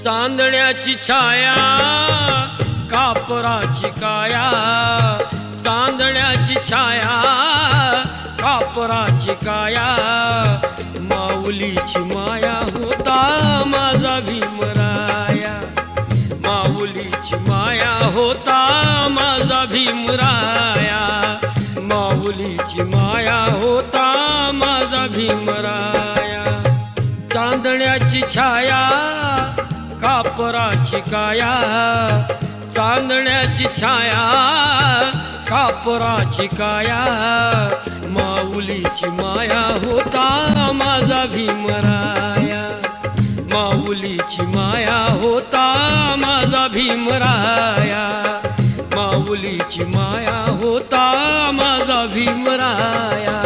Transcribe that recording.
चांदण्याची छाया कापराची काया, चांदण्याची छाया कापराची काया, माऊलीची माया होता माझा भीमराया, माऊलीची माया होता माझा भीमराया, माऊलीची माया होता माझा भीमराया। चांदण्याची छाया कापराची काया, चांदण्याची छाया कापराची काया, माऊलीची माया होता माझा भीमराया, माऊलीची माया होता माझा भीमराया, माऊलीची माया होता माझा भीमराया।